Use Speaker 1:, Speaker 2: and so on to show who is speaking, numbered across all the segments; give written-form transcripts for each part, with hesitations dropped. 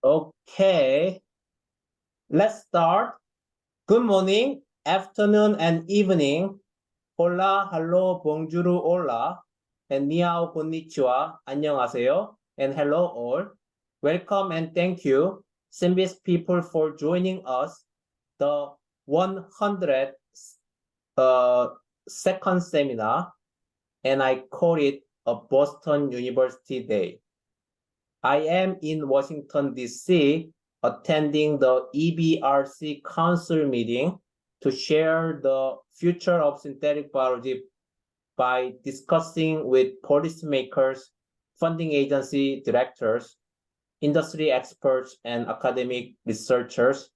Speaker 1: Okay, let's start. Good morning, afternoon, and evening. Hola, hello, bonjour, hola, and ni hao, konnichiwa, 안녕하세요, and hello all. Welcome and thank you, SynBYSS people, for joining us. The 100th second seminar, and I call it a Boston University Day. I am in Washington, D.C., attending the EBRC Council meeting to share the future of synthetic biology by discussing with policymakers, funding agency directors, industry experts, and academic researchers,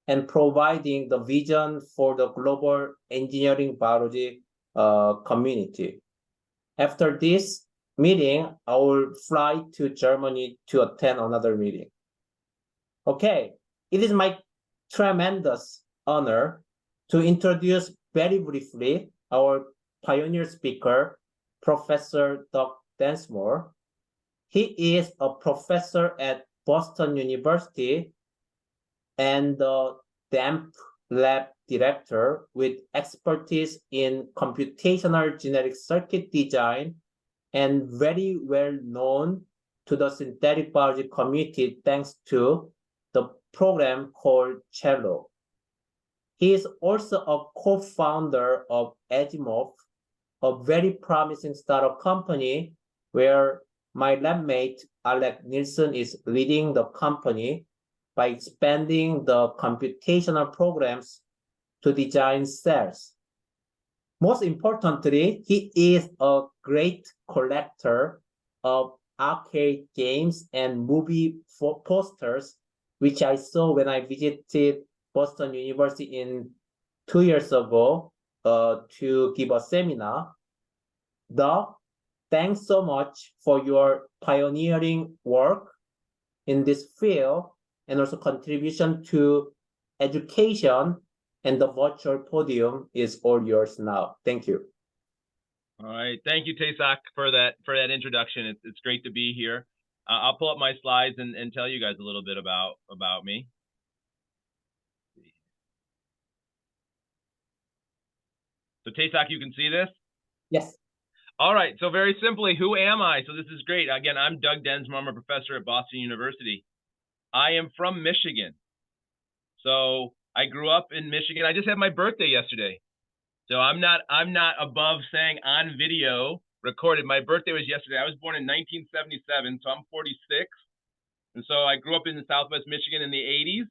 Speaker 1: and providing the vision for the global engineering biology community. After this meeting, I will fly to Germany to attend another meeting. Okay, it is my tremendous honor to introduce very briefly our pioneer speaker, Professor Dr. Densmore. He is a professor at Boston University and the DAMP lab director with expertise in computational genetic circuit design and very well known to the synthetic biology community thanks to the program called Cello. He is also a co-founder of Asimov, a very promising startup company where my lab mate, Alec Nielsen, is leading the company by expanding the computational programs to design cells. Most importantly, he is a great collector of arcade games and movie posters, which I saw when I visited Boston University 2 years ago to give a seminar. Doc, thanks so much for your pioneering work in this field and also contribution to education, and the virtual podium is all yours now. Thank you.
Speaker 2: All right, thank you, Taesak, for that introduction. It's great to be here. I'll pull up my slides and tell you guys a little bit about me. So Taesak, you can see this?
Speaker 1: Yes.
Speaker 2: All right, so very simply, who am I? So this is great. Again, I'm Doug Densmore. I'm a professor at Boston University. I am from Michigan. So I grew up in Michigan. I just had my birthday yesterday. So I'm not above saying on video recorded. My birthday was yesterday. I was born in 1977, so I'm 46. And so I grew up in Southwest Michigan in the 80s.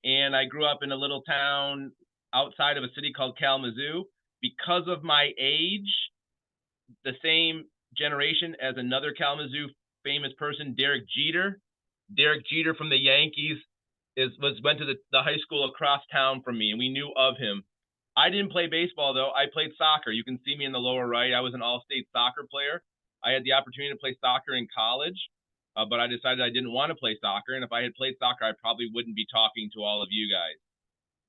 Speaker 2: And I grew up in a little town outside of a city called Kalamazoo. Because of my age, the same generation as another Kalamazoo famous person, Derek Jeter. Derek Jeter from the Yankees went to the high school across town from me, and we knew of him. I didn't play baseball, though. I played soccer. You can see me in the lower right. I was an all-state soccer player. I had the opportunity to play soccer in college, but I decided I didn't want to play soccer. And if I had played soccer, I probably wouldn't be talking to all of you guys.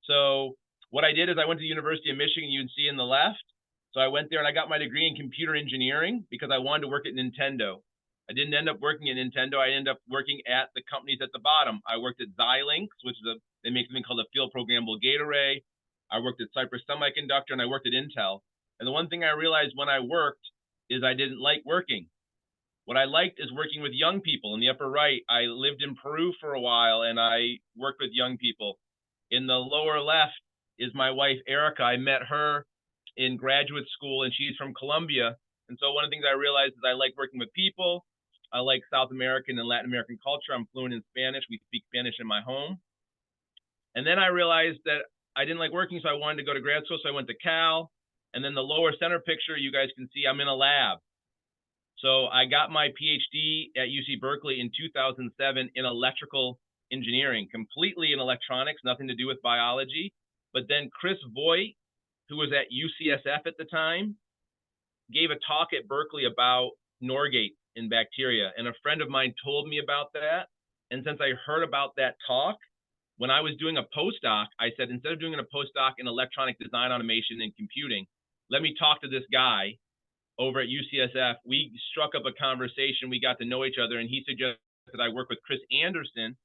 Speaker 2: So what I did is I went to the University of Michigan, you can see in the left. So I went there and I got my degree in computer engineering because I wanted to work at Nintendo. I didn't end up working at Nintendo. I ended up working at the companies at the bottom. I worked at Xilinx, which is they make something called a field programmable gate array. I worked at Cypress Semiconductor, and I worked at Intel. And the one thing I realized when I worked is I didn't like working. What I liked is working with young people. In the upper right, I lived in Peru for a while, and I worked with young people. In the lower left is my wife, Erica. I met her in graduate school, and she's from Colombia. And so one of the things I realized is I like working with people. I like South American and Latin American culture. I'm fluent in Spanish. We speak Spanish in my home. And then I realized that I didn't like working, so I wanted to go to grad school, so I went to Cal. And then the lower center picture, you guys can see I'm in a lab. So I got my PhD at UC Berkeley in 2007 in electrical engineering, completely in electronics, nothing to do with biology. But then Chris Voigt, who was at UCSF at the time, gave a talk at Berkeley about Norgate in bacteria. And a friend of mine told me about that. And since I heard about that talk, when I was doing a postdoc, I said, instead of doing a postdoc in electronic design automation and computing, let me talk to this guy over at UCSF. We struck up a conversation. We got to know each other, and he suggested I work with Chris Anderson,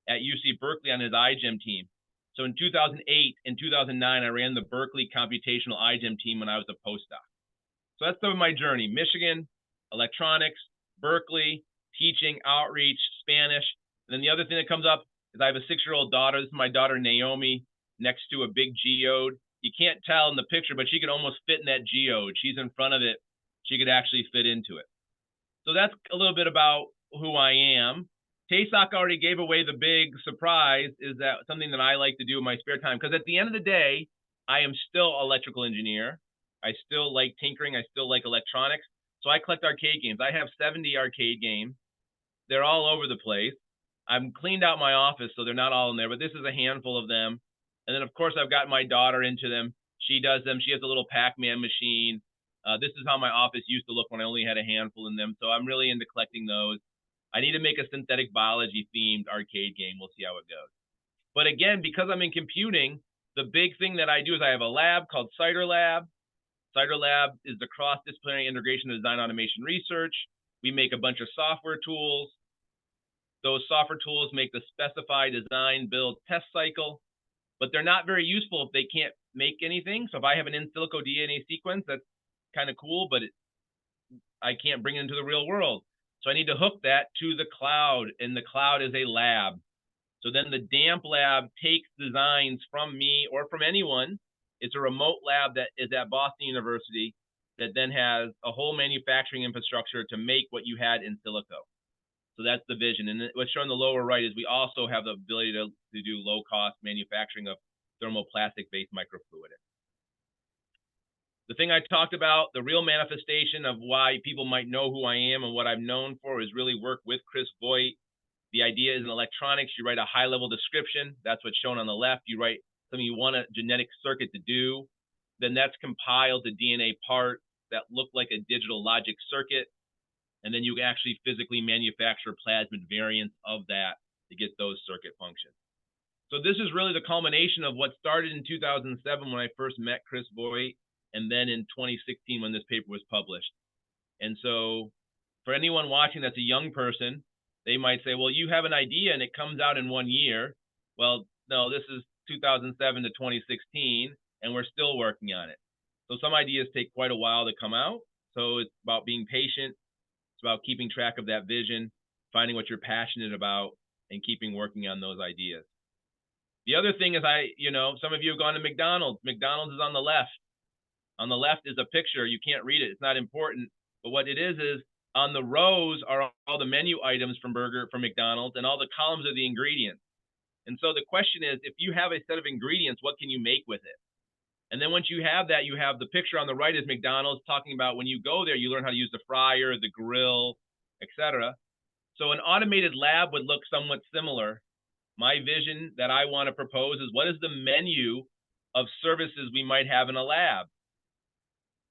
Speaker 2: at UC Berkeley on his iGEM team. So in 2008 and 2009, I ran the Berkeley computational iGEM team when I was a postdoc. So that's been my journey: Michigan, electronics, Berkeley, teaching, outreach, Spanish. And then the other thing that comes up is I have a 6-year-old daughter. This is my daughter, Naomi, next to a big geode. You can't tell in the picture, but she could almost fit in that geode. She's in front of it. She could actually fit into it. So that's a little bit about who I am. Taysok already gave away the big surprise, is that something that I like to do in my spare time. Because at the end of the day, I am still an electrical engineer. I still like tinkering. I still like electronics. So I collect arcade games. I have 70 arcade games. They're all over the place. I've cleaned out my office, so they're not all in there, but this is a handful of them. And then, of course, I've got my daughter into them. She does them. She has a little Pac-Man machine. This is how my office used to look when I only had a handful in them. So I'm really into collecting those. I need to make a synthetic biology themed arcade game. We'll see how it goes. But again, because I'm in computing, the big thing that I do is I have a lab called CIDR Lab. CIDR Lab is the cross-disciplinary integration of design automation research. We make a bunch of software tools. Those software tools make the specified design, build, test cycle, but they're not very useful if they can't make anything. So if I have an in silico DNA sequence, that's kind of cool, but I can't bring it into the real world. So I need to hook that to the cloud, and the cloud is a lab. So then the DAMP lab takes designs from me or from anyone. It's a remote lab that is at Boston University that then has a whole manufacturing infrastructure to make what you had in silico. So that's the vision. And what's shown in the lower right is we also have the ability to do low-cost manufacturing of thermoplastic-based microfluidics. The thing I talked about, the real manifestation of why people might know who I am and what I'm known for, is really work with Chris Voigt. The idea is in electronics, you write a high-level description. That's what's shown on the left. You write something you want a genetic circuit to do. Then that's compiled to DNA parts that look like a digital logic circuit. And then you can actually physically manufacture plasmid variants of that to get those circuit functions. So this is really the culmination of what started in 2007 when I first met Chris Voigt, and then in 2016 when this paper was published. And so for anyone watching that's a young person, they might say, well, you have an idea and it comes out in 1 year. Well, no, this is 2007 to 2016, and we're still working on it. So some ideas take quite a while to come out. So it's about being patient. It's about keeping track of that vision, finding what you're passionate about, and keeping working on those ideas. The other thing is some of you have gone to McDonald's. McDonald's is on the left. On the left is a picture. You can't read it. It's not important. But what it is on the rows are all the menu items from McDonald's, and all the columns are the ingredients. And so the question is, if you have a set of ingredients, what can you make with it? And then once you have that, you have the picture on the right is McDonald's, talking about when you go there, you learn how to use the fryer, the grill, etc. So an automated lab would look somewhat similar. My vision that I want to propose is, what is the menu of services we might have in a lab?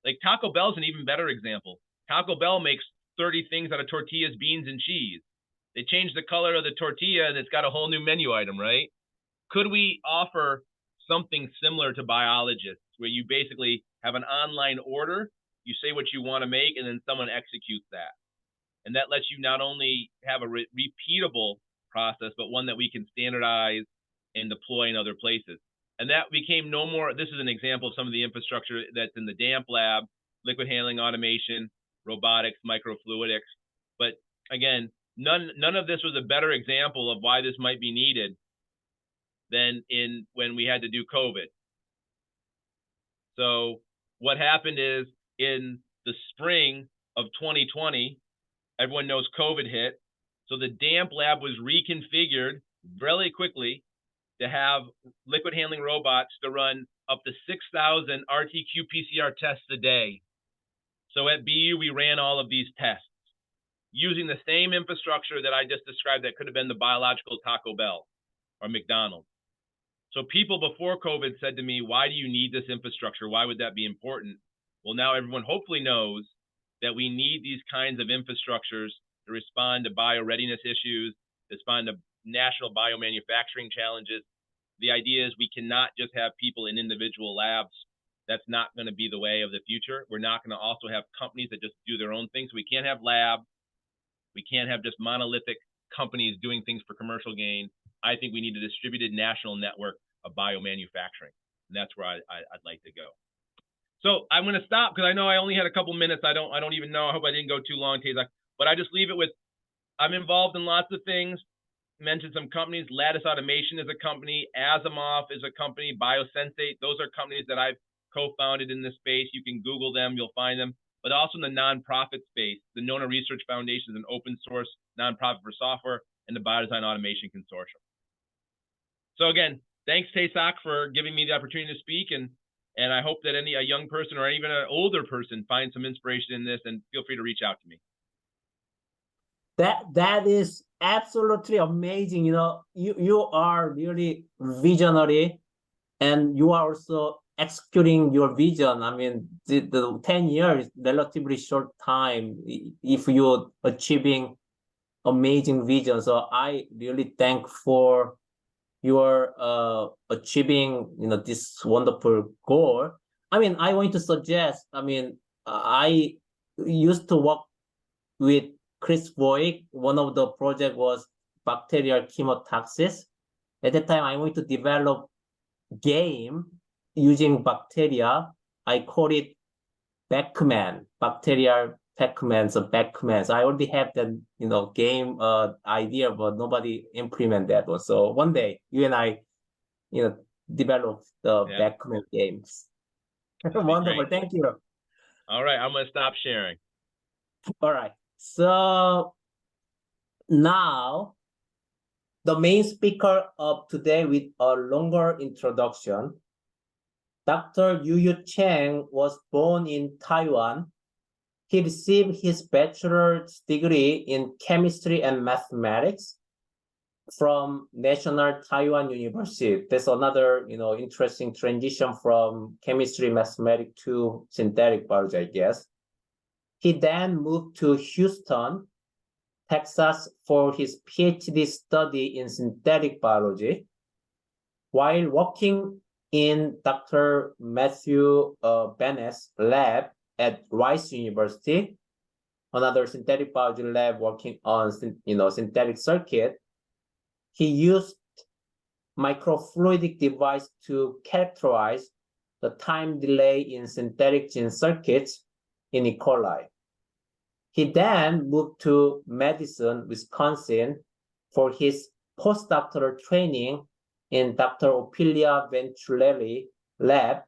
Speaker 2: Like Taco Bell is an even better example. Taco Bell makes 30 things out of tortillas, beans, and cheese. They change the color of the tortilla and it's got a whole new menu item, right? Could we offer something similar to biologists, where you basically have an online order, you say what you want to make, and then someone executes that? And that lets you not only have a repeatable process, but one that we can standardize and deploy in other places. And that became no more. This is an example of some of the infrastructure that's in the DAMP lab: liquid handling automation, robotics, microfluidics. But again, none of this was a better example of why this might be needed than when we had to do COVID. So what happened is, in the spring of 2020, everyone knows COVID hit. So the DAMP lab was reconfigured really quickly to have liquid handling robots to run up to 6,000 RT-qPCR tests a day. So at BU, we ran all of these tests using the same infrastructure that I just described that could have been the biological Taco Bell or McDonald's. So people before COVID said to me, why do you need this infrastructure? Why would that be important? Well, now everyone hopefully knows that we need these kinds of infrastructures to respond to bioreadiness issues, respond to national biomanufacturing challenges. The idea is we cannot just have people in individual labs. That's not going to be the way of the future. We're not going to also have companies that just do their own things. We can't have labs. We can't have just monolithic companies doing things for commercial gain. I think we need a distributed national network of biomanufacturing, and that's where I'd like to go. So I'm going to stop because I know I only had a couple minutes. I don't even know. I hope I didn't go too long, Tazak. But I just leave it with, I'm involved in lots of things. Mentioned some companies. Lattice Automation is a company. Asimov is a company. Biosensate. Those are companies that I've co-founded in this space. You can Google them. You'll find them. But also in the nonprofit space, the Nona Research Foundation is an open source nonprofit for software, and the Biodesign Automation Consortium. So again, thanks, Tazak, for giving me the opportunity to speak, and I hope that a young person or even an older person finds some inspiration in this, and feel free to reach out to me.
Speaker 1: That is absolutely amazing. You know, you are really visionary, and you are also executing your vision. I mean, the 10 years, relatively short time, if you're achieving amazing vision. So I really thank for your achieving, you know, this wonderful goal. I mean, I want to suggest, I mean, I used to work with Chris Voigt. One of the project was bacterial chemotaxis. At that time, I want to develop game using bacteria. I call it Pac-Man, bacterial Pac-Man, so Pac-Man. So I already have that, you know, game idea, but nobody implement that one. So one day, you and I, you know, develop the Pac-Man games. Wonderful, thank you.
Speaker 2: All right, I'm gonna stop sharing.
Speaker 1: All right, so now the main speaker of today with a longer introduction. Dr. Cheng was born in Taiwan. He received his bachelor's degree in chemistry and mathematics from National Taiwan University. That's another, you know, interesting transition from chemistry, mathematics to synthetic biology, I guess. He then moved to Houston, Texas for his PhD study in synthetic biology. While working in Dr. Matthew Bennett's lab at Rice University, another synthetic biology lab working on, you know, synthetic circuit, he used microfluidic device to characterize the time delay in synthetic gene circuits in E. coli. He then moved to Madison, Wisconsin for his postdoctoral training in Dr. Ophelia Venturelli lab,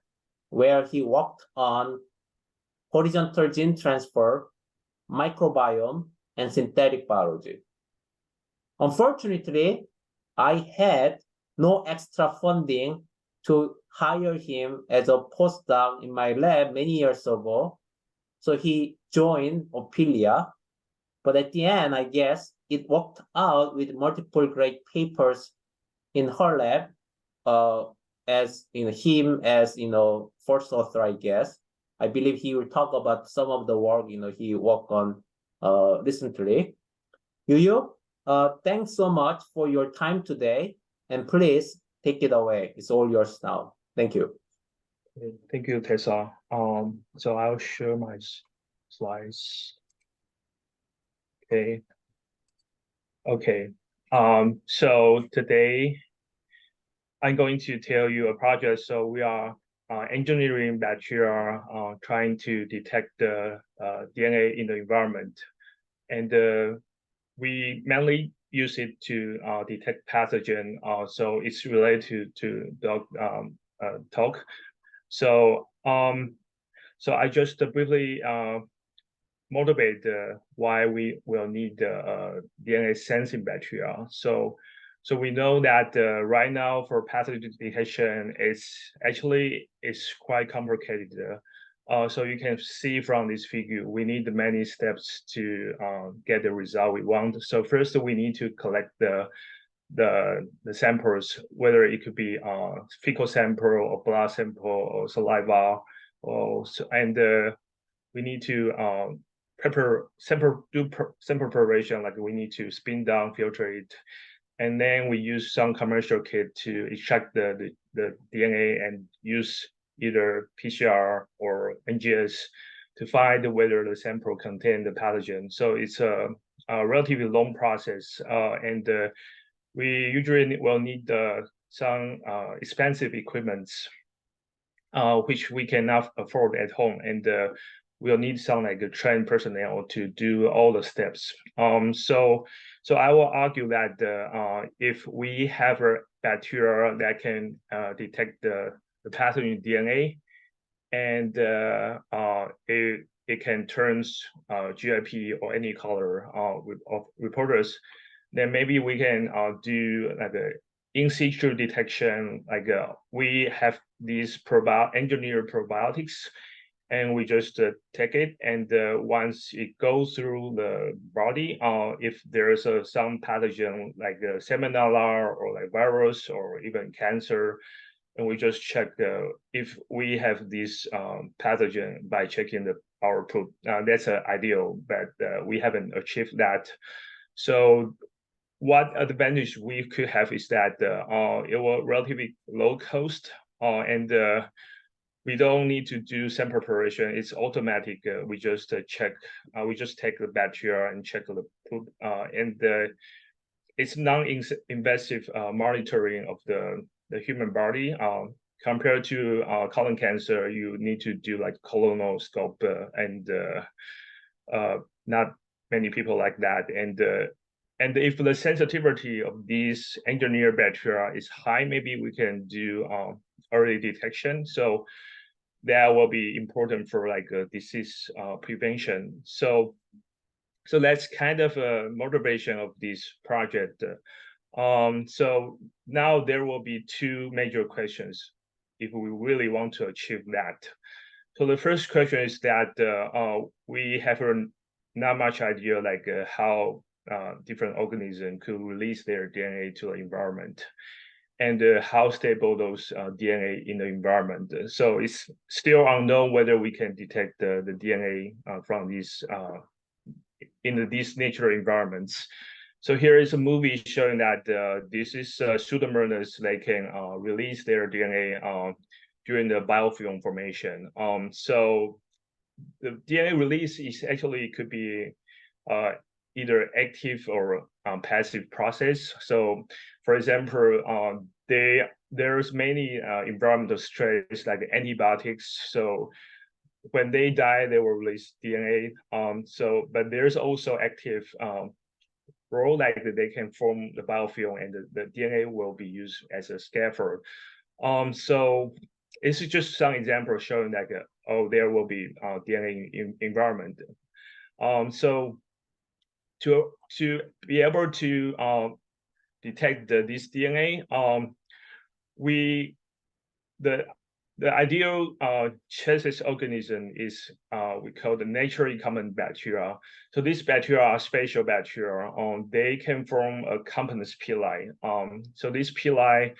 Speaker 1: where he worked on horizontal gene transfer, microbiome, and synthetic biology. Unfortunately, I had no extra funding to hire him as a postdoc in my lab many years ago. So he joined Ophelia, but at the end, I guess it worked out with multiple great papers in her lab, as you know, him as, you know, first author, I guess. I believe he will talk about some of the work, you know, he worked on recently. Yu, thanks so much for your time today, and please take it away. It's all yours now. Thank you.
Speaker 3: Thank you, Tessa. So I'll share my slides. Okay. So today I'm going to tell you a project. So we are engineering bacteria trying to detect the DNA in the environment, and we mainly use it to detect pathogen. So it's related to dog talk. So I just briefly motivate why we will need DNA sensing bacteria. So we know that right now for pathogen detection, it's quite complicated. So you can see from this figure, we need many steps to get the result we want. So first, we need to collect the samples, whether it could be fecal sample or blood sample or saliva, and we need to do sample preparation, like we need to spin down, filter it, and then we use some commercial kit to extract the DNA and use either PCR or NGS to find whether the sample contains the pathogen. So it's a relatively long process, and we usually will need some expensive equipments, which we cannot afford at home, and we'll need some like a trained personnel to do all the steps. So I will argue that if we have a bacteria that can detect the pathogen DNA, and it can turn GIP or any color of reporters, then maybe we can do like a in situ detection. Like we have these engineered probiotics, and we just take it, and once it goes through the body, if there's some pathogen like salmonella or like virus or even cancer, and we just check if we have this pathogen by checking our poop. That's ideal, but we haven't achieved that. So what advantage we could have is that it will relatively low cost, and we don't need to do sample preparation. It's automatic. We just check. We just take the bacteria and check the poop, and it's non-invasive monitoring of the human body. Compared to colon cancer, you need to do like colonoscope, and not many people like that. And if the sensitivity of these engineered bacteria is high, maybe we can do early detection. So that will be important for like disease prevention. So that's kind of a motivation of this project. So now there will be two major questions if we really want to achieve that. So the first question is that we have not much idea like how different organisms could release their DNA to the environment, and how stable those DNA in the environment. So it's still unknown whether we can detect the DNA from these in these natural environments. So here is a movie showing that this is Pseudomonas. They can release their DNA during the biofilm formation. So the DNA release is actually could be either active or passive process. So, for example, there's many environmental stress like antibiotics. So when they die, they will release DNA. But there's also active role, like they can form the biofilm, and the DNA will be used as a scaffold. So it's just some example showing like there will be DNA in environment. So to be able to detect this DNA, the ideal chassis organism is we call the naturally common bacteria. So these bacteria are spatial bacteria. They can form a complex pili. So this pili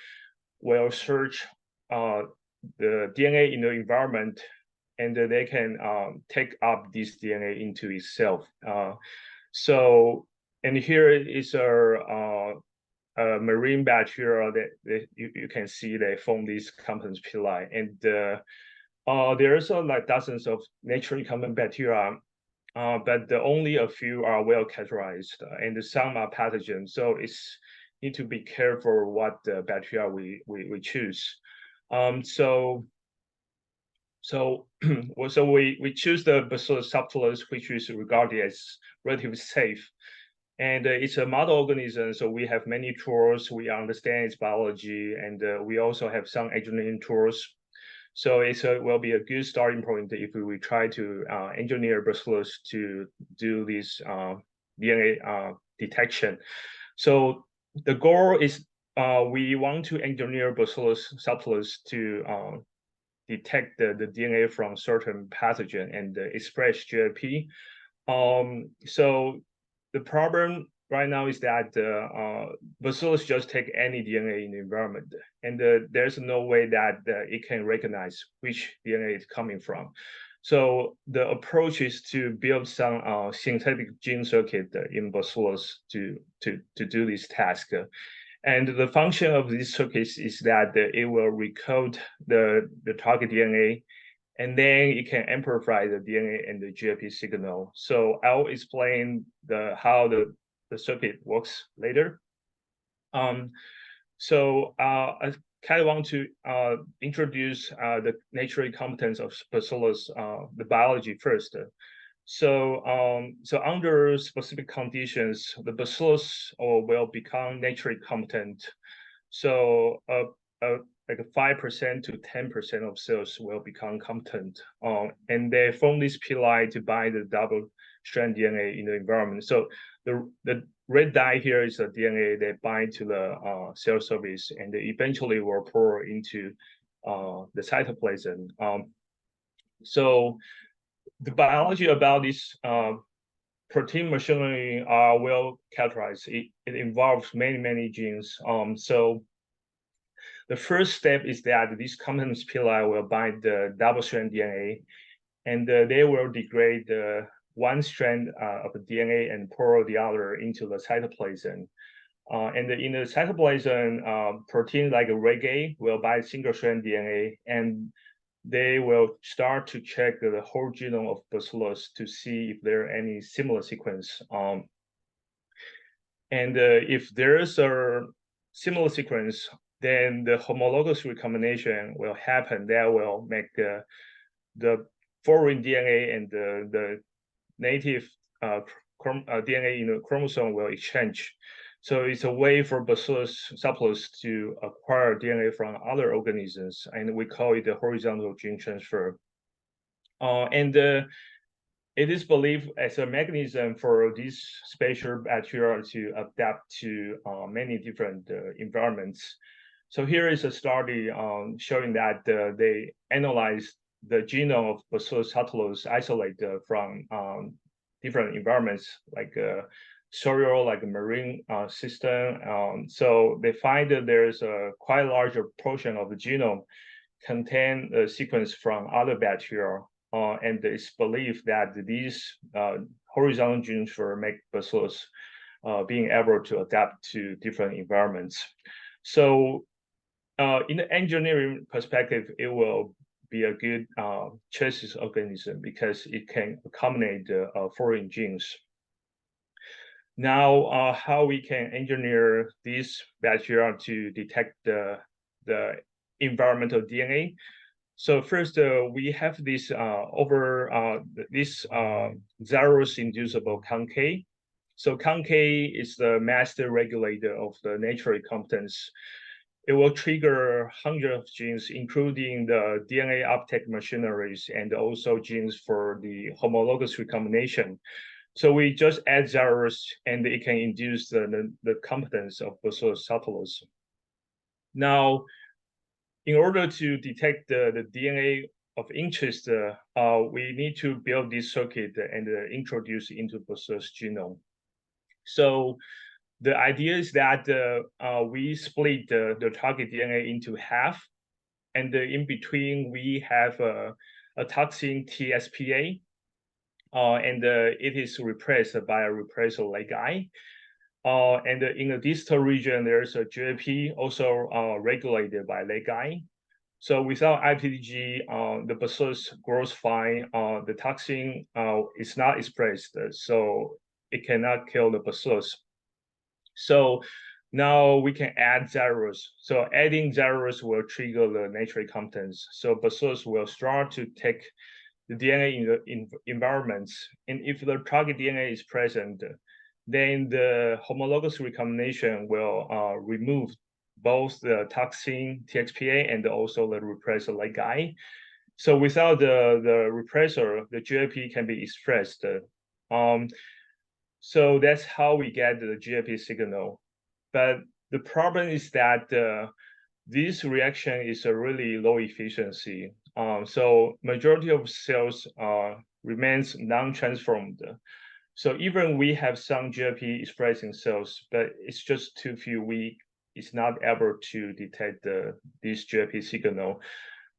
Speaker 3: will search the DNA in the environment, and they can take up this DNA into itself. And here is a marine bacteria that you can see they form these complex pili, and there's like dozens of naturally common bacteria, but only a few are well characterized, and some are pathogens. So it's need to be careful what bacteria we choose. So we choose the Bacillus subtilis, which is regarded as relatively safe. And it's a model organism, so we have many tools. We understand its biology, and we also have some engineering tools. So it will be a good starting point if we try to engineer Bacillus to do this DNA detection. So the goal is we want to engineer Bacillus subtilis to detect the DNA from certain pathogen and express GIP. So the problem right now is that Bacillus just take any DNA in the environment, and there's no way that it can recognize which DNA is coming from. So the approach is to build some synthetic gene circuit in Bacillus to do this task. And the function of these circuits is that it will recode the target DNA, and then it can amplify the DNA and the GIP signal. So I'll explain how the circuit works later. I kind of want to introduce the natural competence of bacillus, the biology first. So under specific conditions, the bacillus will become naturally competent. So like 5% to 10% of cells will become competent, and they form this pili to bind the double-strand DNA in the environment. So the red dye here is the DNA that bind to the cell surface, and they eventually will pour into the cytoplasm. So the biology about this protein machinery are well characterized. It involves many genes. So the first step is that these competence pili will bind the double-strand DNA, and they will degrade the one strand of the DNA and pour the other into the cytoplasm. And in the cytoplasm, protein like reggae will bind single-strand DNA, and they will start to check the whole genome of bacillus to see if there are any similar sequence. And if there is a similar sequence, then the homologous recombination will happen. That will make the foreign DNA and the native DNA in the chromosome will exchange. So it's a way for bacillus subcellus to acquire DNA from other organisms, and we call it the horizontal gene transfer. It is believed as a mechanism for these spatial bacteria to adapt to many different environments. So here is a study showing that they analyzed the genome of Bacillus subtilis isolated from different environments like soil, like a marine system. So they find that there's a quite larger portion of the genome contain a sequence from other bacteria. And it's believed that these horizontal genes for make bacillus being able to adapt to different environments. So in the engineering perspective, it will be a good chassis organism because it can accommodate foreign genes. Now, how we can engineer these bacteria to detect the environmental DNA? So first, we have this Xarus inducible CONK. So CONK is the master regulator of the natural competence. It will trigger hundreds of genes, including the DNA uptake machineries and also genes for the homologous recombination. So we just add Xarus, and it can induce the competence of Bacillus subtilis. Now, in order to detect the DNA of interest, we need to build this circuit and introduce it into Bacillus genome. So the idea is that we split the target DNA into half, and in between we have a toxin TSPA, and it is replaced by a repressor ligand. And in the distal region, there's a GLP also regulated by ligand. So without IPDG, the bacillus grows fine. The toxin is not expressed, so it cannot kill the bacillus. So now we can add Xarus. So adding Xarus will trigger the natural competence. So bacillus will start to take the DNA in the environments. And if the target DNA is present, then the homologous recombination will remove both the toxin TXPA and also the repressor ligand. So without the repressor, the GLP can be expressed. So that's how we get the GLP signal. But the problem is that this reaction is a really low efficiency. So majority of cells remains non-transformed. So even we have some GLP expressing cells, but it's just too few. It's not able to detect this GLP signal.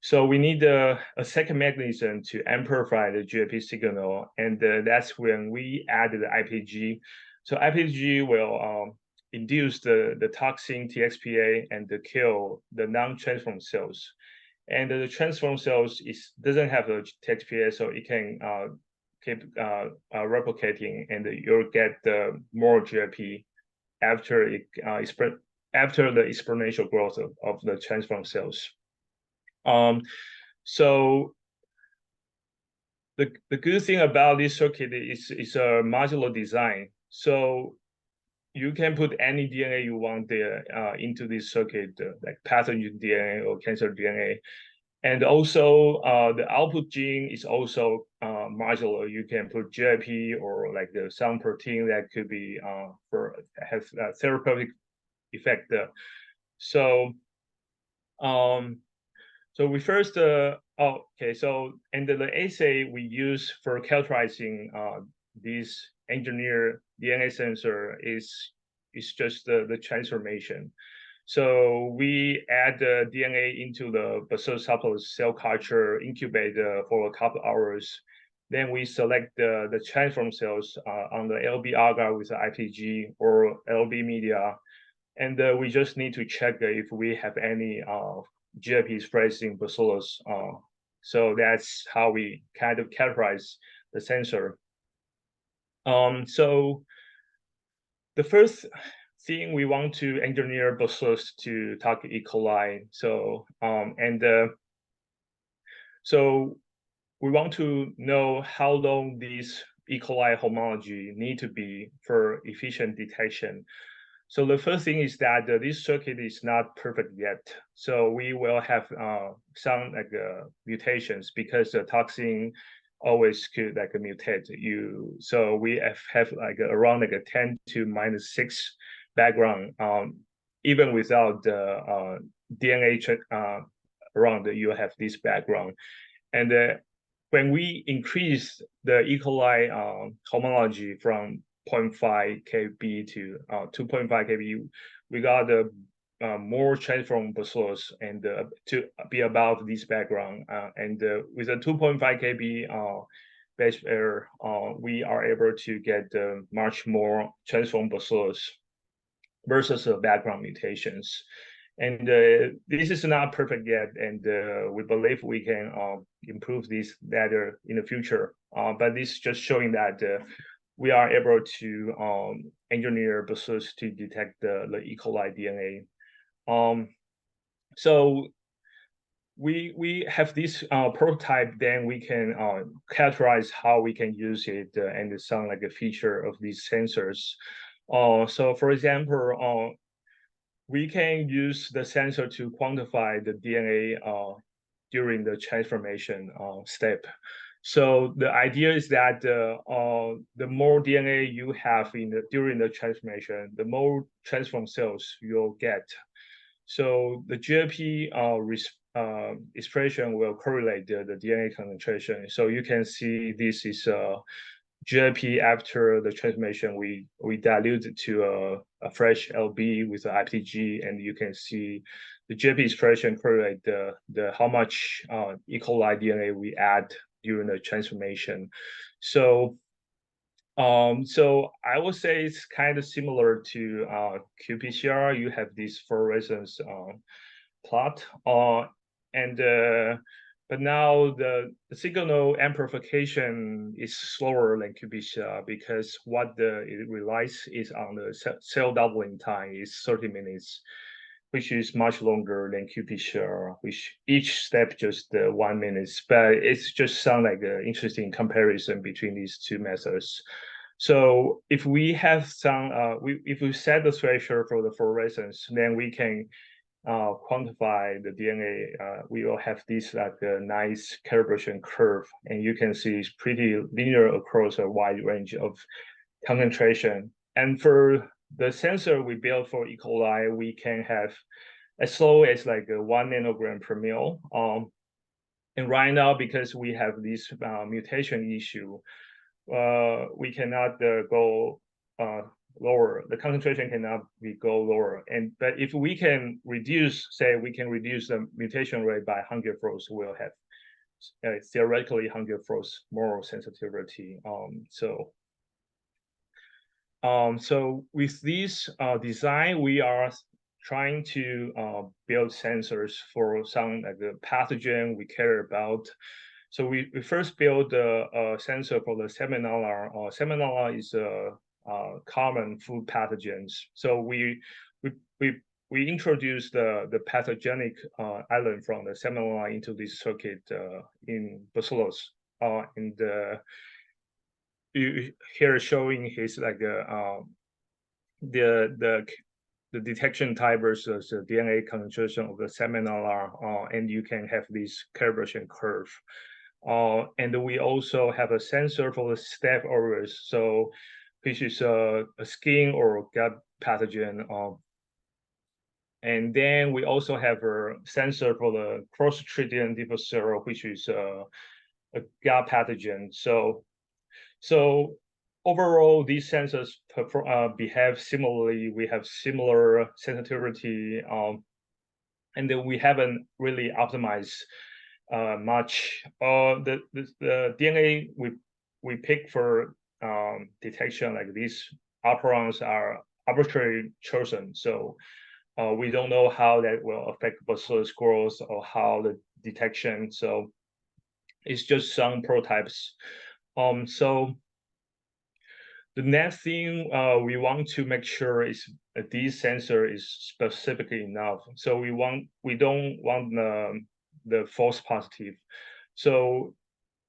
Speaker 3: So we need a second mechanism to amplify the GLP signal, and that's when we add the IPG. So IPG will induce the toxin TXPA and kill the non-transformed cells. And the transformed cells doesn't have a TXPA, so it can keep replicating, and you'll get more GLP after it after the exponential growth of the transform cells. So the good thing about this circuit is it's a modular design. So you can put any DNA you want there into this circuit, like pathogen DNA or cancer DNA. And also the output gene is also modular. You can put GIP or like some protein that could be have a therapeutic effect. So we first so and the assay we use for characterizing this engineered DNA sensor is just the transformation. So we add the DNA into the Bacillus subtilis cell culture, incubate for a couple hours. Then we select the transform cells on the LB agar with the IPG or LB media. And we just need to check if we have any GIP expressing Bacillus. So that's how we kind of characterize the sensor. So the first thing we want to engineer Bacillus to target E. coli. So so we want to know how long these E. coli homology need to be for efficient detection. So the first thing is that this circuit is not perfect yet. So we will have some mutations because the toxin always could mutate you. So we have around a 10 to -6 background, even without the DNA around, you have this background. And when we increase the E. coli homology from 0.5 kb to 2.5 kb, we got more transform Bacillus and to be above this background. And with a 2.5 kb base pair, we are able to get much more transform Bacillus versus the background mutations. And this is not perfect yet, and we believe we can improve this better in the future. But this is just showing that we are able to engineer Bacillus to detect the E. coli DNA. So we have this prototype, then we can characterize how we can use it and some a feature of these sensors. So for example, we can use the sensor to quantify the DNA during the transformation step. So the idea is that the more DNA you have during the transformation, the more transform cells you'll get. So the GIP expression will correlate the DNA concentration. So you can see this is GIP after the transformation. We dilute it to a fresh LB with the IPG, and you can see the GIP expression correlate the how much E. coli DNA we add during the transformation. So so I would say it's kind of similar to qPCR. You have this fluorescence plot, but now the signal amplification is slower than qPCR because what it relies is on the cell doubling time is 30 minutes, which is much longer than qPCR, which each step just 1 minute. But it's just sound like an interesting comparison between these two methods. So if we have some, if we set the threshold for the fluorescence, then we can quantify the DNA. We will have this like a nice calibration curve, and you can see it's pretty linear across a wide range of concentration. And for the sensor we built for E. coli, we can have as low as like 1 nanogram per mil. And right now, because we have this mutation issue, we cannot go lower. The concentration cannot go lower. But if we can reduce, say, we can reduce the mutation rate by 100-fold, we'll have theoretically 100-fold more sensitivity. So with this design, we are trying to build sensors for some like the pathogen we care about. So we first built a sensor for the Salmonella. Salmonella is a common food pathogens. So we we introduced the pathogenic element from the salmonella into this circuit in bacillus. And here showing his like the detection type versus the DNA concentration of the salmonella, and you can have this calibration curve. And we also have a sensor for the staph aureus, so which is a skin or gut pathogen. And then we also have a sensor for the Clostridium difficile, which is a gut pathogen. So overall, these sensors behave similarly. We have similar sensitivity, and then we haven't really optimized much. The DNA we pick for detection like these operons are arbitrarily chosen. So we don't know how that will affect bacillus growth or how the detection. So it's just some prototypes. So the next thing we want to make sure is that this sensor is specific enough. So we don't want the false positive. So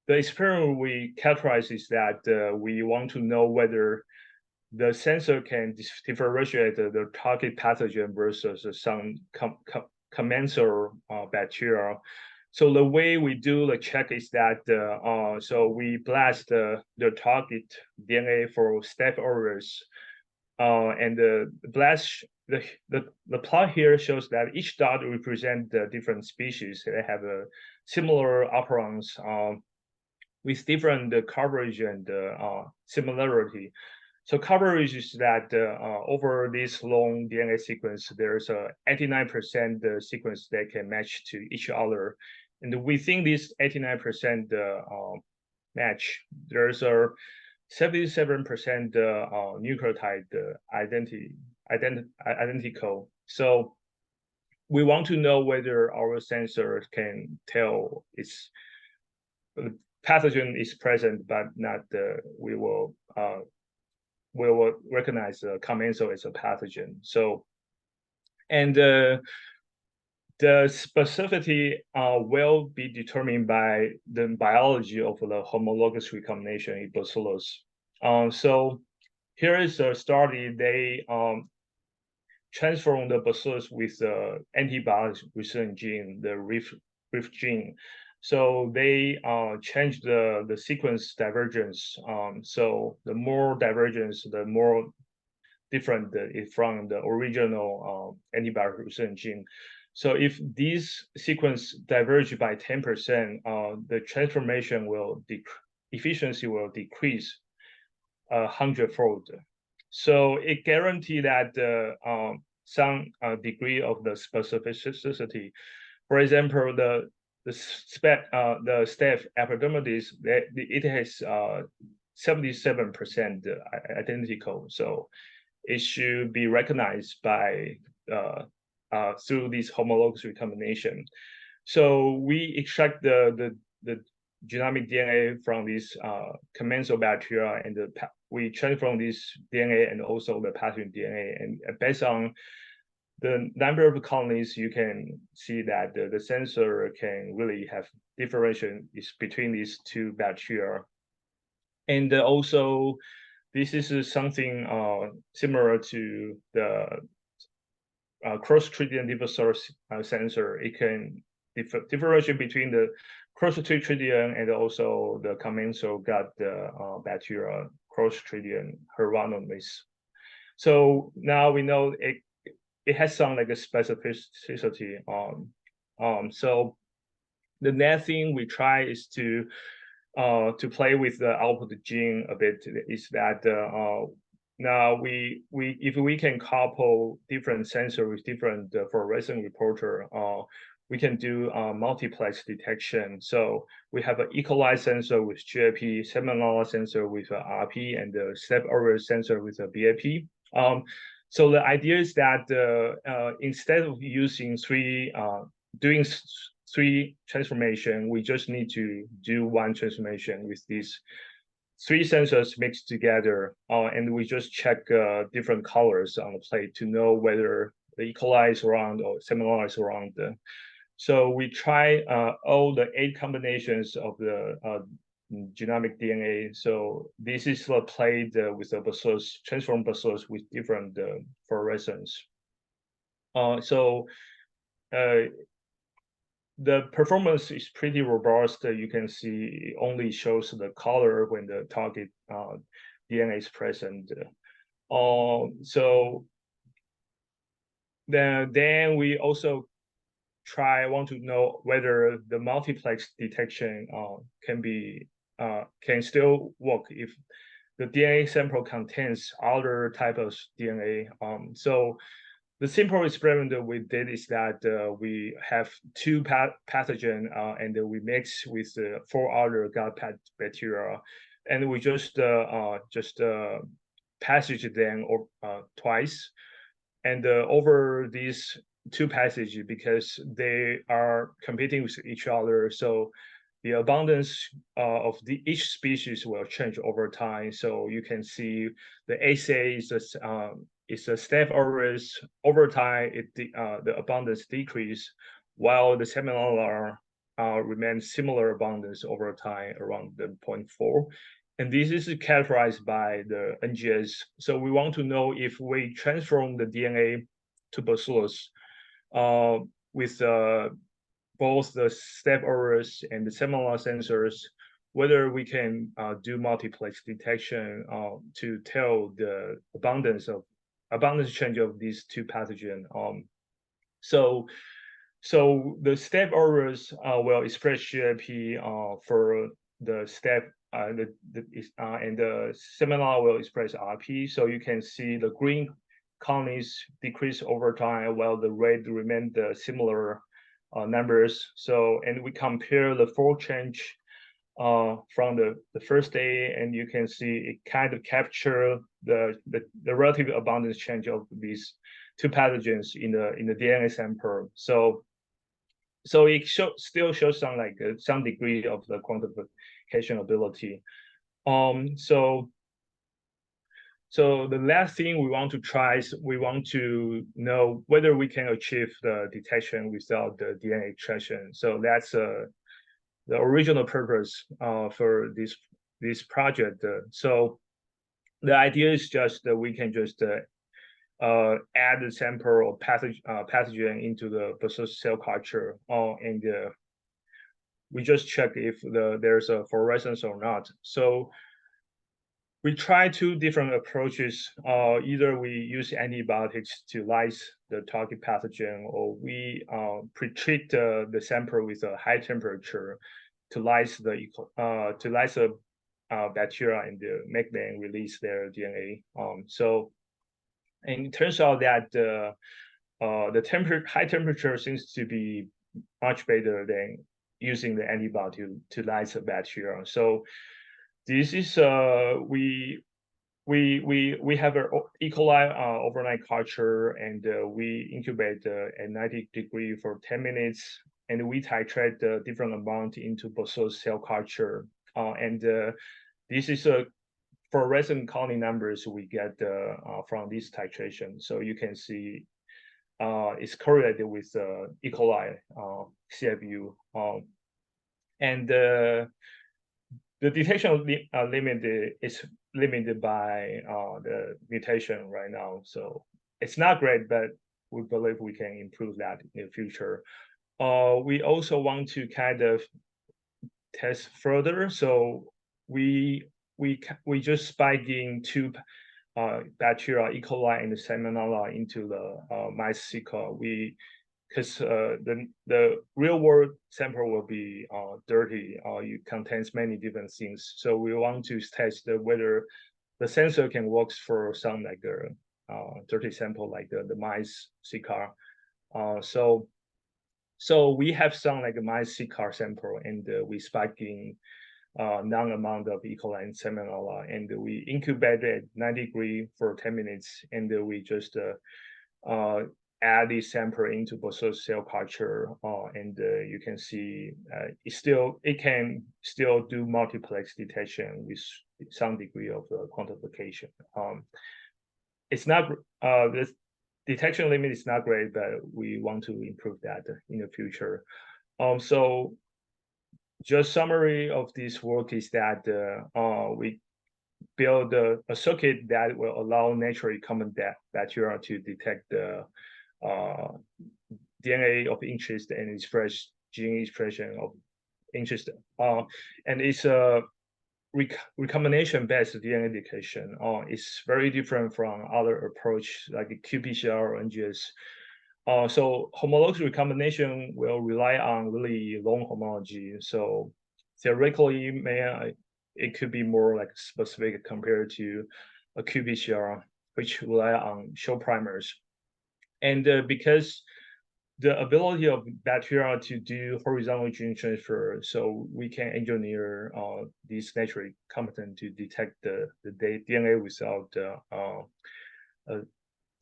Speaker 3: the experiment we characterize is that we want to know whether the sensor can differentiate the target pathogen versus some commensal bacteria. So the way we do the check is that so we blast the target DNA for staph aureus, and the plot here shows that each dot represents the different species. They have a similar operons with different coverage and similarity. So coverage is that over this long DNA sequence, there's a 89% sequence that can match to each other. And within this 89% match, there's a 77% nucleotide identical. So we want to know whether our sensor can tell its pathogen is present, but not we will recognize the commensal as a pathogen. So, and the specificity will be determined by the biology of the homologous recombination in bacillus. So here is a study. They transformed the bacillus with the antibiotic resistant gene, the RIF gene. So they changed the sequence divergence. So the more divergence, the more different is from the original antibiotic resistant gene. So if these sequence diverge by 10%, the transformation efficiency will decrease 100-fold. So it guarantees that some degree of the specificity. For example, the staph epidermidis, it has 77% identical. So it should be recognized by through this homologous recombination. So we extract the genomic DNA from this commensal bacteria, and we transform this DNA and also the pathogen DNA. And based on the number of colonies, you can see that the sensor can really have differentiation between these two bacteria. And also, this is something similar to the Clostridium difficile sensor. It can differentiate between the Clostridium and also the commensal gut bacteria, Clostridium hirvanomus. So now we know it has some like a specificity. So the next thing we try is to play with the output gene a bit. Is that now if we can couple different sensor with different fluorescent reporter, we can do multiplex detection. So we have an E. coli sensor with GAP, salmonella sensor with RP, and the staph aureus sensor with a BAP. So the idea is that instead of using doing three transformation, we just need to do one transformation with these three sensors mixed together, and we just check different colors on the plate to know whether E. coli is around or Salmonella is around. So we try all the 8 combinations of the genomic DNA. So this is played with the bacillus, transformed bacillus with different fluorescence. The performance is pretty robust. You can see it only shows the color when the target DNA is present. So then we also want to know whether the multiplex detection can still work if the DNA sample contains other type of DNA. So the simple experiment that we did is that we have 2 pathogen and we mix with 4 other gut bacteria, and we just passage them twice, and over these 2 passages, because they are competing with each other, so the abundance of each species will change over time. So you can see the assay is a Staph aureus. Over time, the abundance decrease, while the Salmonella remains similar abundance over time around the 0.4. And this is characterized by the NGS. So we want to know if we transform the DNA to bacillus with both the Staph aureus and the Salmonella sensors, whether we can do multiplex detection to tell the abundance change of these 2 pathogens. So the Staph aureus will express GLP for the Staph, and the Salmonella will express RP. So you can see the green colonies decrease over time, while the red remain the similar numbers. So, and we compare the fold change from the first day, and you can see it kind of capture the relative abundance change of these 2 pathogens in the DNA sample. So it still shows some degree of the quantification ability. So the last thing we want to try is we want to know whether we can achieve the detection without the DNA extraction. So that's the original purpose for this project. So the idea is just that we can just add the sample or pathogen into the bacillus cell culture, and we just check if there's a fluorescence or not. So we try 2 different approaches. Either we use antibiotics to lyse the target pathogen, or we pre-treat the sample with a high temperature to lyse the bacteria and make them release their DNA. And it turns out that the high temperature seems to be much better than using the antibiotic to lyse the bacteria. So this is we have an E. coli overnight culture, and we incubate at 90 degrees for 10 minutes, and we titrate the different amount into bacillus cell culture. And this is a fluorescent colony numbers we get from this titration. So you can see it's correlated with E. coli CFU, and the detection limit is limited by the mutation right now. So it's not great, but we believe we can improve that in the future. We also want to kind of test further. So we just spike in 2 bacteria, E. coli and the Salmonella, into the mice sickle. Because the real world sample will be dirty, it contains many different things. So we want to test whether the sensor can work for some dirty sample like the mice CCAR. So we have some mice CCAR sample, and we spike in non amount of E. coli and Salmonella, and we incubate at 90 degrees for 10 minutes, and we just add this sample into bacillus cell culture, and you can see it can still do multiplex detection with some degree of quantification. It's not detection limit is not great, but we want to improve that in the future. So just summary of this work is that we build a circuit that will allow naturally common bacteria to detect the DNA of interest and express gene expression of interest. And it's a recombination-based DNA detection. It's very different from other approach like qPCR or NGS. So homologous recombination will rely on really long homology. So theoretically, it could be more like specific compared to a qPCR, which rely on short primers. And because the ability of bacteria to do horizontal gene transfer, so we can engineer these naturally competent to detect the DNA without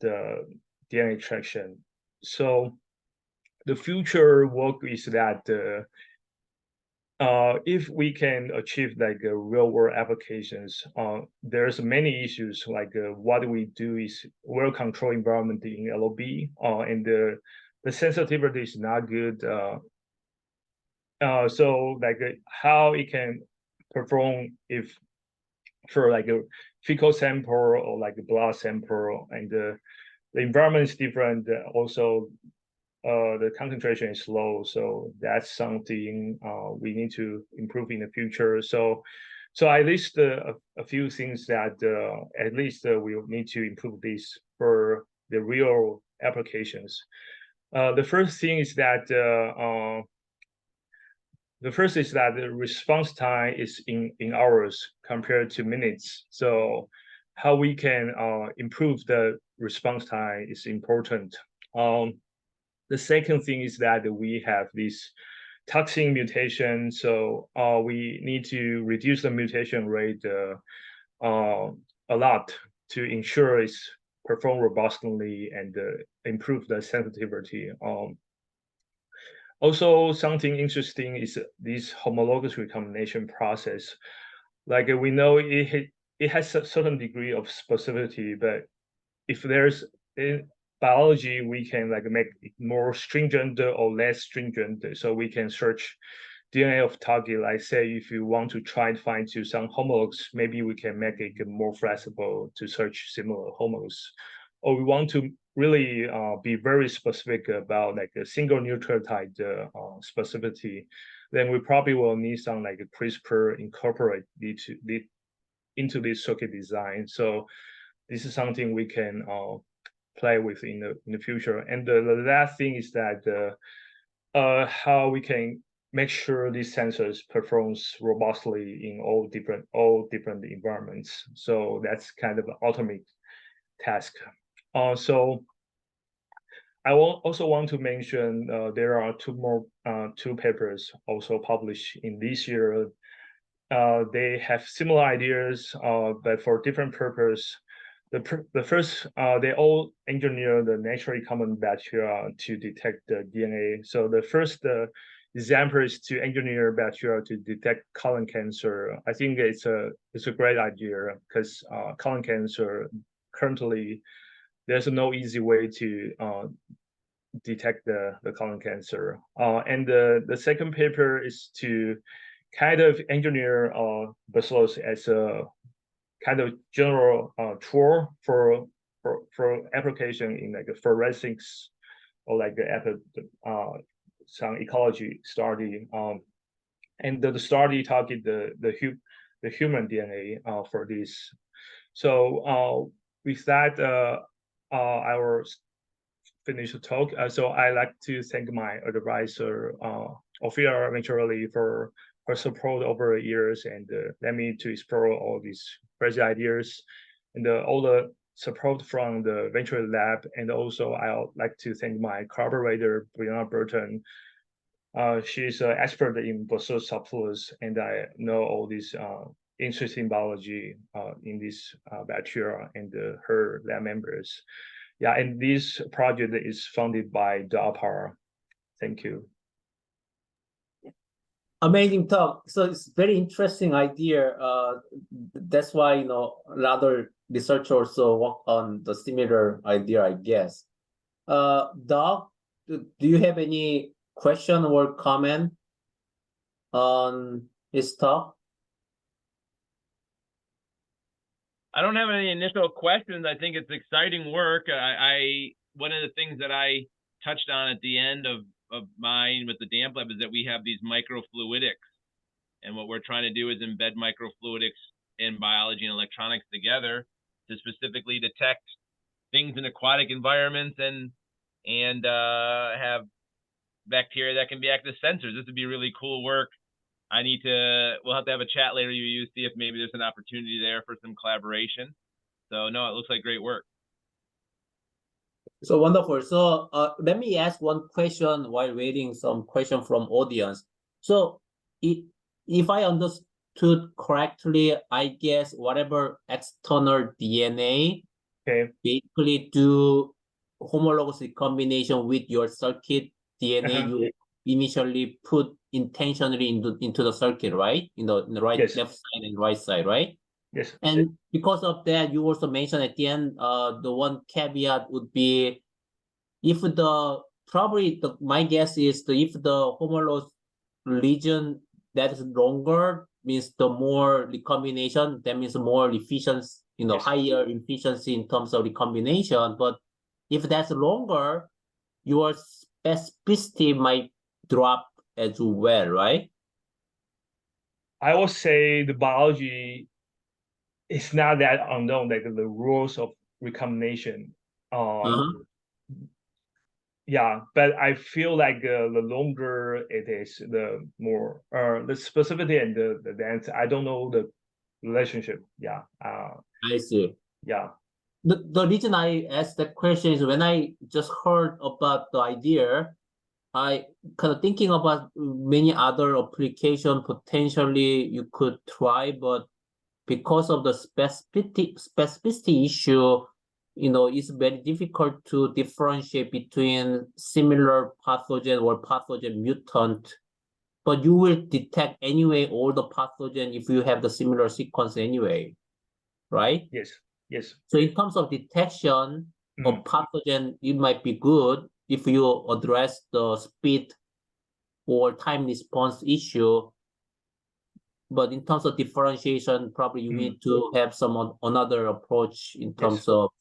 Speaker 3: the DNA extraction. So the future work is that if we can achieve like real world applications, there's many issues like what we do is well controlled environment in LOB, and the sensitivity is not good. So like how it can perform if for like a fecal sample or like a blood sample, and the environment is different. Also, the concentration is low, so that's something we need to improve in the future. So at least a few things that at least we need to improve this for the real applications. The first is that the response time is in hours compared to minutes. So how we can improve the response time is important. The second thing is that we have this toxin mutation, so we need to reduce the mutation rate a lot to ensure it's perform robustly and improve the sensitivity. Also, something interesting is this homologous recombination process. Like we know it has a certain degree of specificity, but if there's in biology, we can like make it more stringent or less stringent. So we can search DNA of target. Like say, if you want to try and find to some homologs, maybe we can make it more flexible to search similar homologs. Or we want to really be very specific about like a single nucleotide specificity, then we probably will need some like a CRISPR incorporate into this circuit design. So this is something we can play with in the future. And the last thing is that how we can make sure these sensors performs robustly in all different environments. So that's kind of the ultimate task. So I also want to mention there are two papers also published in this year. They have similar ideas, but for different purpose. The first, they all engineer the naturally common bacteria to detect the DNA. So the first example is to engineer bacteria to detect colon cancer. I think it's a great idea because colon cancer currently there's no easy way to detect the colon cancer. And the second paper is to kind of engineer bacillus as a kind of general tool for application in like a forensics or like some ecology study. And the study target the human DNA for this. So with that, I will finish the talk. So I like to thank my advisor, Ophira Venturelli, for her support over the years and let me to explore all these crazy ideas and all the support from the venture lab. And also I'd like to thank my collaborator, Brianna Burton. She's an expert in Bacillus subtilis, and I know all this interesting biology in this bacteria and her lab members. Yeah, and this project is funded by DARPA. Thank you.
Speaker 1: Amazing talk. So it's very interesting idea. That's why, a lot of researchers also work on the similar idea, I guess. Doc, do you have any question or comment on this talk?
Speaker 2: I don't have any initial questions. I think it's exciting work. I one of the things that I touched on at the end of mine with the damp lab is that we have these microfluidics. And what we're trying to do is embed microfluidics in biology and electronics together to specifically detect things in aquatic environments and have bacteria that can be active sensors. This would be really cool work. We'll have to have a chat later, you see if maybe there's an opportunity there for some collaboration. So no, it looks like great work.
Speaker 1: So wonderful. So let me ask one question while waiting some question from audience. So if I understood correctly, I guess whatever external DNA basically do homologous recombination with your circuit DNA you initially put intentionally into the circuit, right? In the right, left side and right side, right?
Speaker 3: Yes.
Speaker 1: And because of that, you also mentioned at the end, the one caveat would be if my guess is if the homologous region that is longer means the more recombination, that means more efficiency, higher efficiency in terms of recombination. But if that's longer, your specificity might drop as well, right?
Speaker 3: I will say the biology is not that unknown, like the rules of recombination. Yeah, but I feel like the longer it is, the more the specificity and the density. I don't know the relationship. Yeah.
Speaker 1: I see.
Speaker 3: Yeah.
Speaker 1: The reason I asked that question is when I just heard about the idea, I kind of thinking about many other application potentially you could try, but because of the specificity issue, it's very difficult to differentiate between similar pathogen or pathogen mutant. But you will detect anyway all the pathogen if you have the similar sequence anyway, right?
Speaker 3: Yes. Yes.
Speaker 1: So in terms of detection of pathogen, it might be good if you address the speed or time response issue. But in terms of differentiation, probably you need to have some another approach in terms of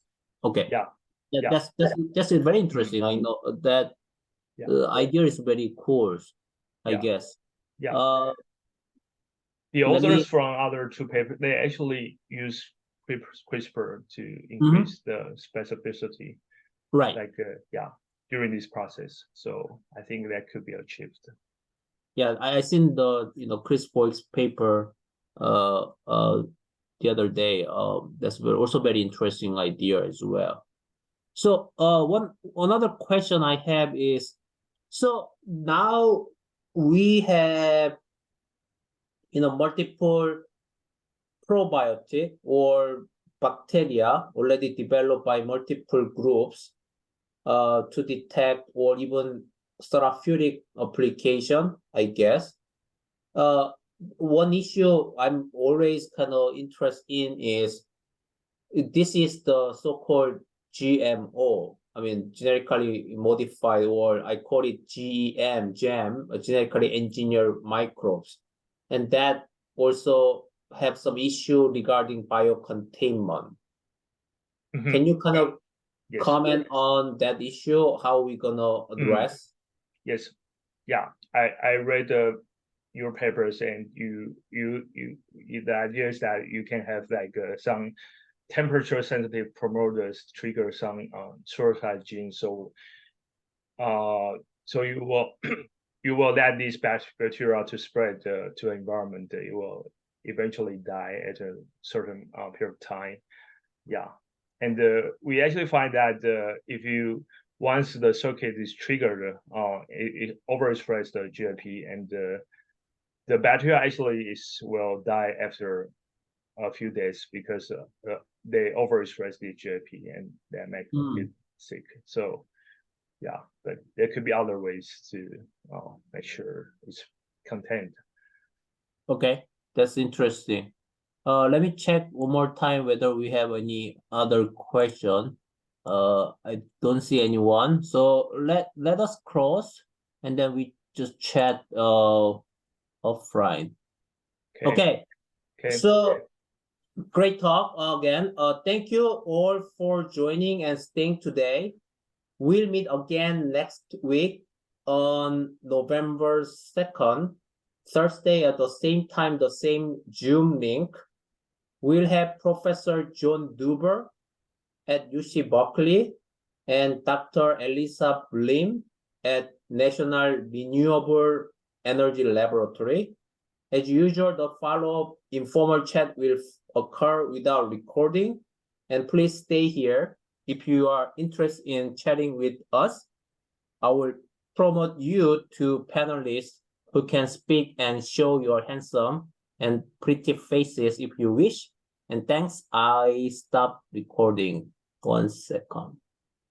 Speaker 1: that's very interesting. I know that the idea is very cool, I guess.
Speaker 3: Yeah. The authors from other two papers, they actually use CRISPR to increase the specificity.
Speaker 1: Right.
Speaker 3: Like during this process. So I think that could be achieved.
Speaker 1: Yeah, I seen the Chris Boyd's paper the other day. That's also very interesting idea as well. So another question I have is, so now we have multiple probiotic or bacteria already developed by multiple groups to detect or even therapeutic application, I guess. One issue I'm always kind of interested in is this is the so-called GMO. I mean, genetically modified, or I call it GEM, genetically engineered microbes. And that also have some issue regarding biocontainment. Can you kind of comment on that issue? How we gonna address?
Speaker 3: Yes. Yeah. I read your papers, and the idea is that you can have like some temperature sensitive promoters trigger some suicide genes. So you will you will let these bacteria to spread to the environment. It will eventually die at a certain period of time. Yeah. And we actually find that if you once the circuit is triggered, it overexpresses the GLP, and the bacteria actually will die after a few days because they overexpress the GLP, and that makes it sick. So yeah, but there could be other ways to make sure it's contained.
Speaker 1: Okay, that's interesting. Let me check one more time whether we have any other question. I don't see anyone. So let us close and then we just chat offline. Okay.
Speaker 3: Okay.
Speaker 1: So great talk again. Thank you all for joining and staying today. We'll meet again next week on November 2nd, Thursday at the same time, the same Zoom link. We'll have Professor John Duber at UC Berkeley and Dr. Elisa Blim at National Renewable Energy Laboratory. As usual, the follow-up informal chat will occur without recording. And please stay here if you are interested in chatting with us. I will promote you to panelists who can speak and show your handsome and pretty faces if you wish. And thanks, I stop recording. 1 second.